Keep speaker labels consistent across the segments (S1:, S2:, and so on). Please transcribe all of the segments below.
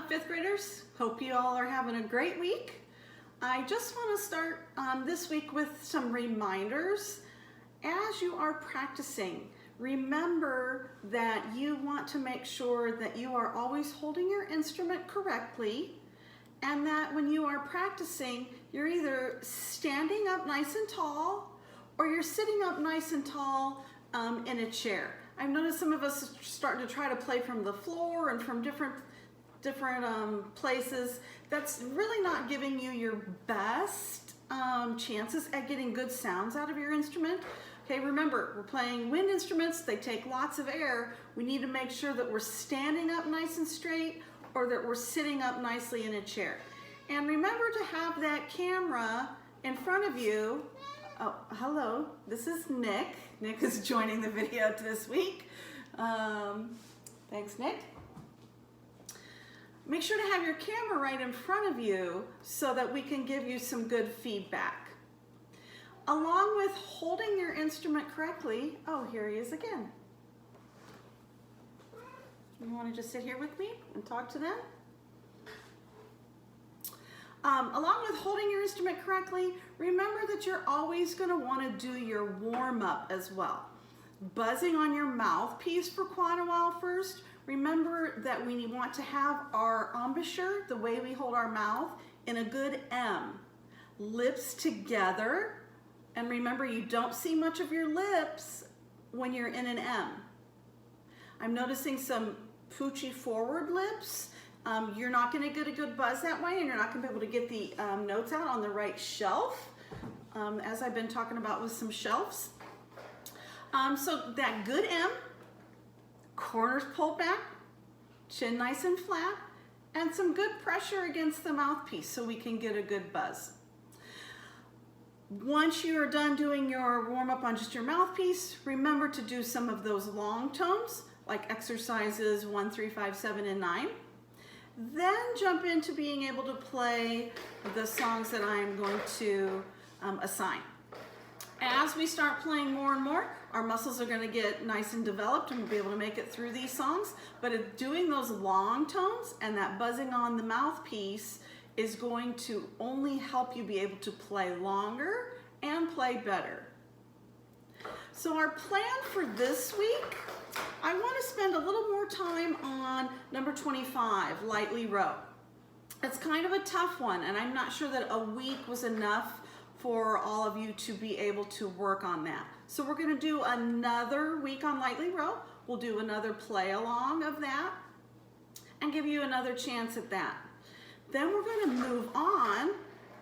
S1: Fifth graders, hope you all are having a great week. I just want to start this week with some reminders. As you are practicing, remember that you want to make sure that you are always holding your instrument correctly, and that when you are practicing, you're either standing up nice and tall or you're sitting up nice and tall in a chair. I've noticed some of us are starting to try to play from the floor and from different places. That's really not giving you your best chances at getting good sounds out of your instrument. Okay, remember, we're playing wind instruments. They take lots of air. We need to make sure that we're standing up nice and straight or that we're sitting up nicely in a chair. And remember to have that camera in front of you. Oh, hello, this is Nick. Nick is joining the video this week. Thanks, Nick. Make sure to have your camera right in front of you so that we can give you some good feedback. Along with holding your instrument correctly, oh, here he is again. You want to just sit here with me and talk to them? Along with holding your instrument correctly, remember that you're always going to want to do your warm-up as well. Buzzing on your mouthpiece for quite a while first. Remember that we want to have our embouchure, the way we hold our mouth, in a good M. Lips together, and remember you don't see much of your lips when you're in an M. I'm noticing some poochy forward lips. You're not going to get a good buzz that way, and you're not going to be able to get the notes out on the right shelf, as I've been talking about with some shelves. So that good M, corners pulled back, chin nice and flat, and some good pressure against the mouthpiece so we can get a good buzz. Once you are done doing your warm-up on just your mouthpiece, remember to do some of those long tones, like exercises 1, 3, 5, 7, and 9. Then jump into being able to play the songs that I'm going to assign. As we start playing more and more, our muscles are going to get nice and developed and we'll be able to make it through these songs. But doing those long tones and that buzzing on the mouthpiece is going to only help you be able to play longer and play better. So our plan for this week, I want to spend a little more time on number 25, Lightly Row. It's kind of a tough one, and I'm not sure that a week was enough for all of you to be able to work on that. So we're going to do another week on Lightly Row. We'll do another play along of that and give you another chance at that. Then we're going to move on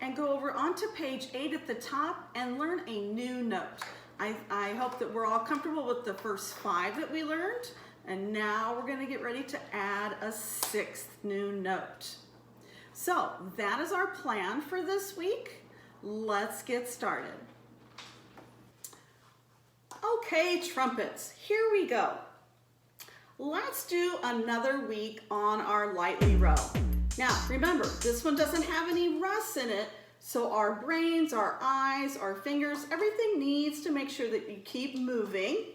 S1: and go over onto page 8 at the top and learn a new note. I hope that we're all comfortable with the first 5 that we learned, and now we're going to get ready to add a 6th new note. So that is our plan for this week. Let's get started. Okay, trumpets, here we go. Let's do another week on our Lightly Row. Now, remember, this one doesn't have any rust in it, so our brains, our eyes, our fingers, everything needs to make sure that you keep moving.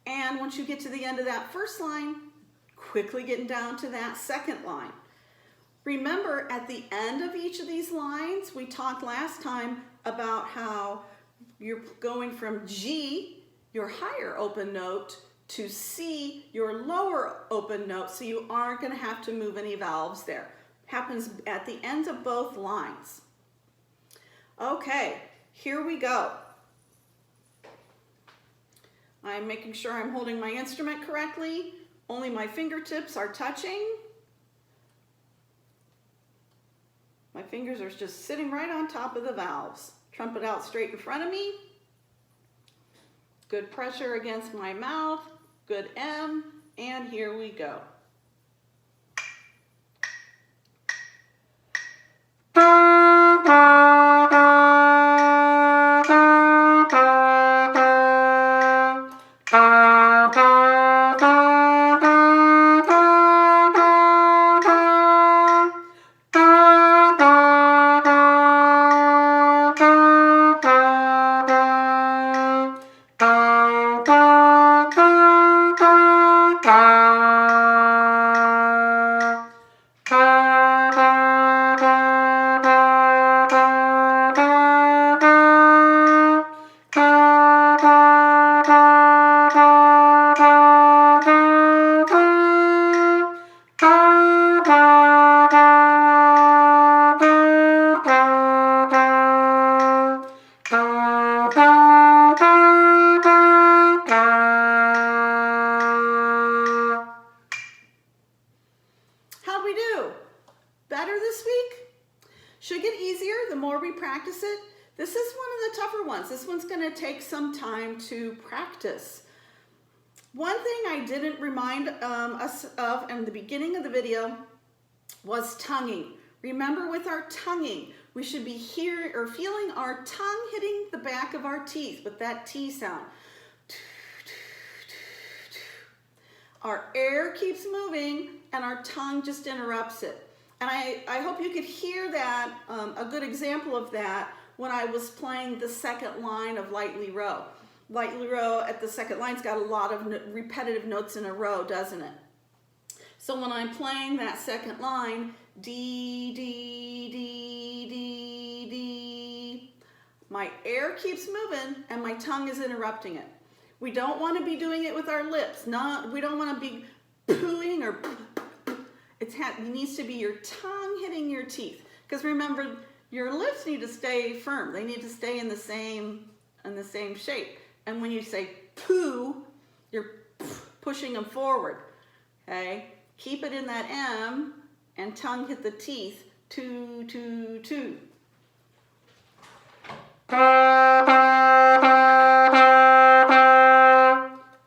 S1: And once you get to the end of that first line, quickly getting down to that second line. Remember, at the end of each of these lines, we talked last time about how you're going from G, your higher open note, to C, your lower open note, so you aren't going to have to move any valves there. Happens at the ends of both lines. Okay, here we go. I'm making sure I'm holding my instrument correctly. Only my fingertips are touching. My fingers are just sitting right on top of the valves. Trumpet out straight in front of me. Good pressure against my mouth, good M, and here we go. How'd we do? Better this week? Should get easier the more we practice it. This is one of the tougher ones. This one's going to take some time to practice. One thing I didn't remind us of in the beginning of the video was tonguing. Remember, with our tonguing, we should be hearing or feeling our tongue hitting the back of our teeth with that T sound. Our air keeps moving and our tongue just interrupts it. And I hope you could hear that, a good example of that, when I was playing the second line of Lightly Row. Lightly Row at the second line's got a lot of repetitive notes in a row, doesn't it? So when I'm playing that second line, D, D, D, D, D, my air keeps moving and my tongue is interrupting it. We don't want to be doing it with our lips. We don't want to be pooing or it needs to be your tongue hitting your teeth. Because remember, your lips need to stay firm. They need to stay in the same shape. And when you say poo, you're pushing them forward. Okay? Keep it in that M and tongue hit the teeth. Two, two, two.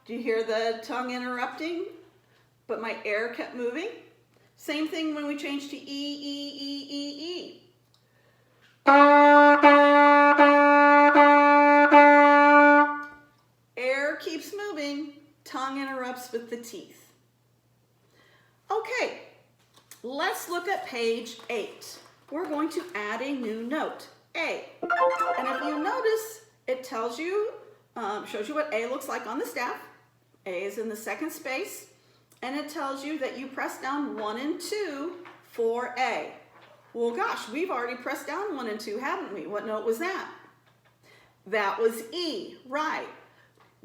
S1: Do you hear the tongue interrupting? But my air kept moving. Same thing when we change to E, E, E, E, E. Air keeps moving, tongue interrupts with the teeth. Okay, let's look at page 8. We're going to add a new note, A. And if you notice, it tells you, shows you what A looks like on the staff. A is in the second space, and it tells you that you press down 1 and 2 for A. Well, gosh, we've already pressed down 1 and 2, haven't we? What note was that? That was E, right.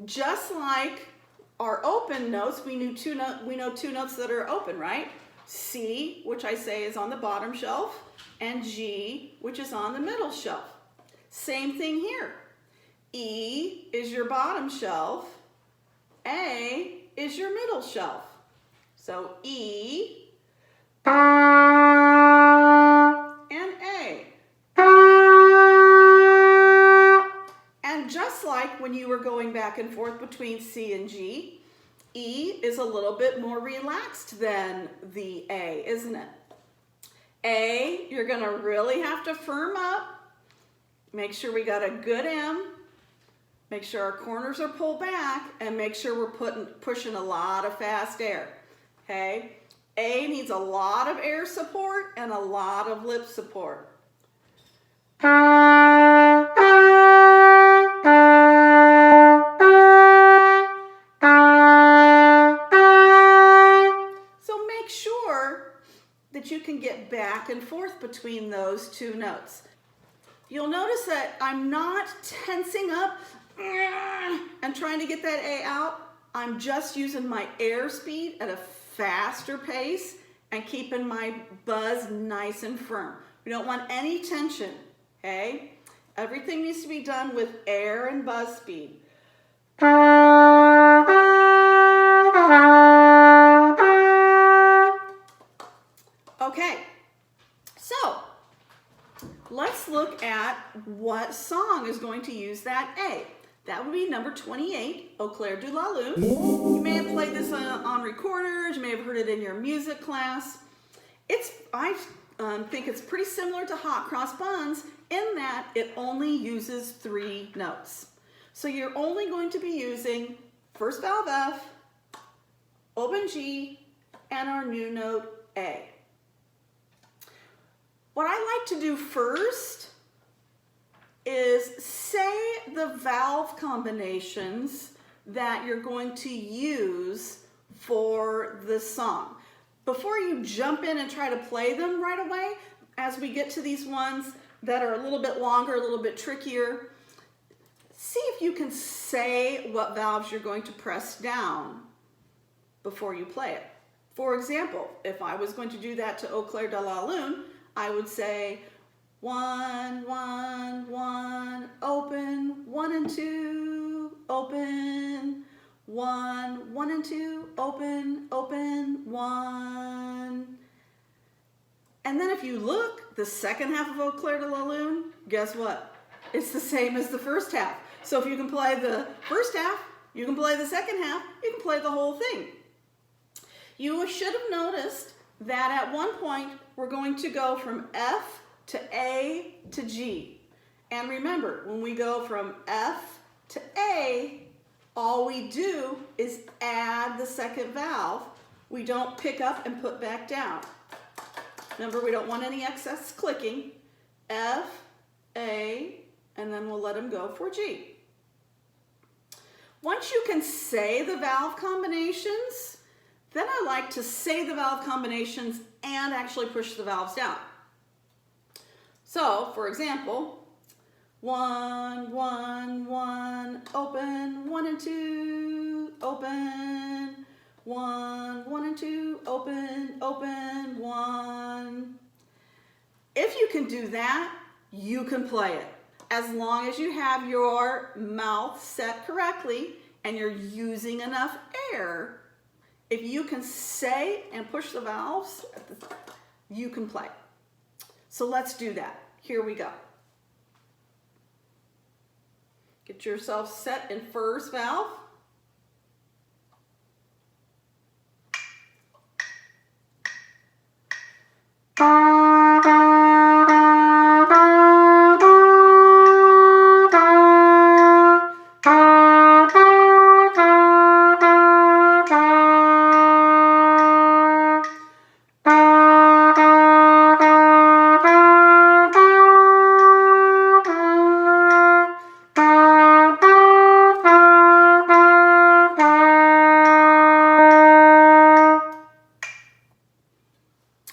S1: Just like our open notes, we know two notes that are open, right? C, which I say is on the bottom shelf, and G, which is on the middle shelf. Same thing here. E is your bottom shelf, A is your middle shelf. So E and A. And just like when you were going back and forth between C and G, E is a little bit more relaxed than the A, isn't it? A, you're going to really have to firm up. Make sure we got a good M. Make sure our corners are pulled back, and make sure we're pushing a lot of fast air. Okay? A needs a lot of air support and a lot of lip support. So make sure that you can get back and forth between those two notes. You'll notice that I'm not tensing up and trying to get that A out. I'm just using my air speed at a faster pace and keeping my buzz nice and firm. We don't want any tension, okay? Everything needs to be done with air and buzz speed. Okay, so let's look at what song is going to use that A. That would be number number 28, Au clair de la lune. You may have played this on recorders, you may have heard it in your music class. I think it's pretty similar to hot cross buns in that it only uses 3 notes. So you're only going to be using first valve F, open G, and our new note A. What I like to do first is say the valve combinations that you're going to use for this song. Before you jump in and try to play them right away, as we get to these ones that are a little bit longer, a little bit trickier, see if you can say what valves you're going to press down before you play it. For example, if I was going to do that to Au clair de la lune, I would say 1, 1, 1, open, 1 and 2, open, 1, 1 and 2, open, open, 1. And then if you look, the second half of Au clair de la lune, guess what? It's the same as the first half. So if you can play the first half, you can play the second half, you can play the whole thing. You should have noticed that at one point, we're going to go from F to A to G. And remember, when we go from F to A, all we do is add the second valve. We don't pick up and put back down. Remember, we don't want any excess clicking. F, A, and then we'll let them go for G. Once you can say the valve combinations, then I like to say the valve combinations and actually push the valves down. So, for example, 1, 1, 1, open, 1 and 2, open, 1, 1 and 2, open, open, 1. If you can do that, you can play it. As long as you have your mouth set correctly and you're using enough air, if you can say and push the valves, you can play. So let's do that. Here we go. Get yourself set in first valve.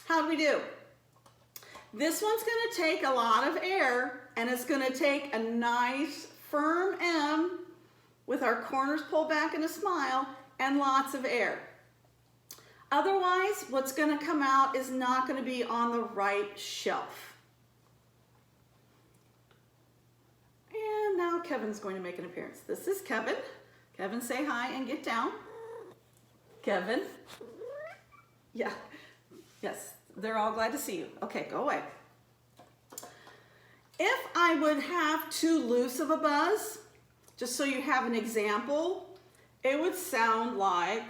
S1: How'd we do? This one's going to take a lot of air, and it's going to take a nice firm M with our corners pulled back in a smile and lots of air. Otherwise, what's going to come out is not going to be on the right shelf. And now Kevin's going to make an appearance. This is Kevin. Kevin, say hi and get down. Kevin. Yeah. Yes, they're all glad to see you. Okay, go away. If I would have too loose of a buzz, just so you have an example, it would sound like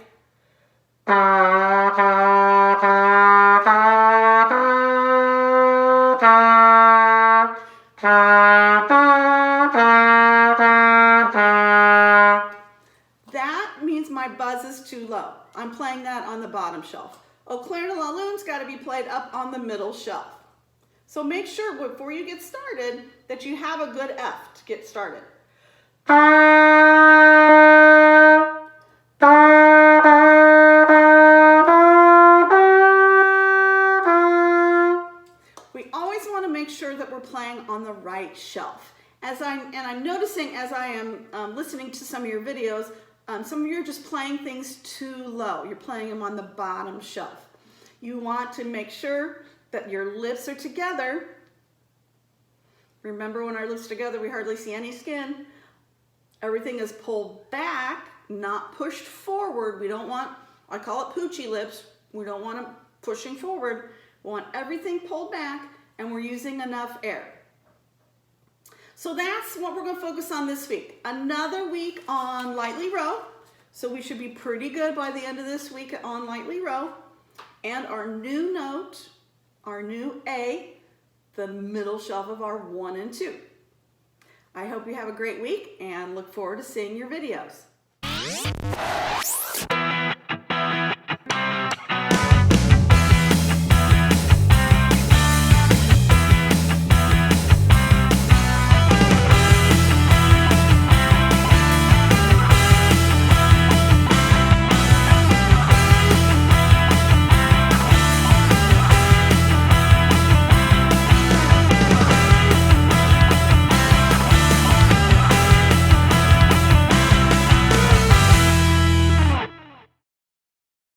S1: that means my buzz is too low. I'm playing that on the bottom shelf. Au clair de la lune's got to be played up on the middle shelf. So make sure before you get started that you have a good F to get started. We always want to make sure that we're playing on the right shelf. I'm noticing as I am listening to some of your videos, some of you are just playing things too low. You're playing them on the bottom shelf. You want to make sure that your lips are together. Remember, when our lips are together, we hardly see any skin. Everything is pulled back, not pushed forward. We don't want, I call it poochy lips. We don't want them pushing forward. We want everything pulled back, and we're using enough air. So that's what we're going to focus on this week. Another week on lightly row. So we should be pretty good by the end of this week on lightly row. And our new note, our new A, the middle shelf of our 1 and 2. I hope you have a great week and look forward to seeing your videos.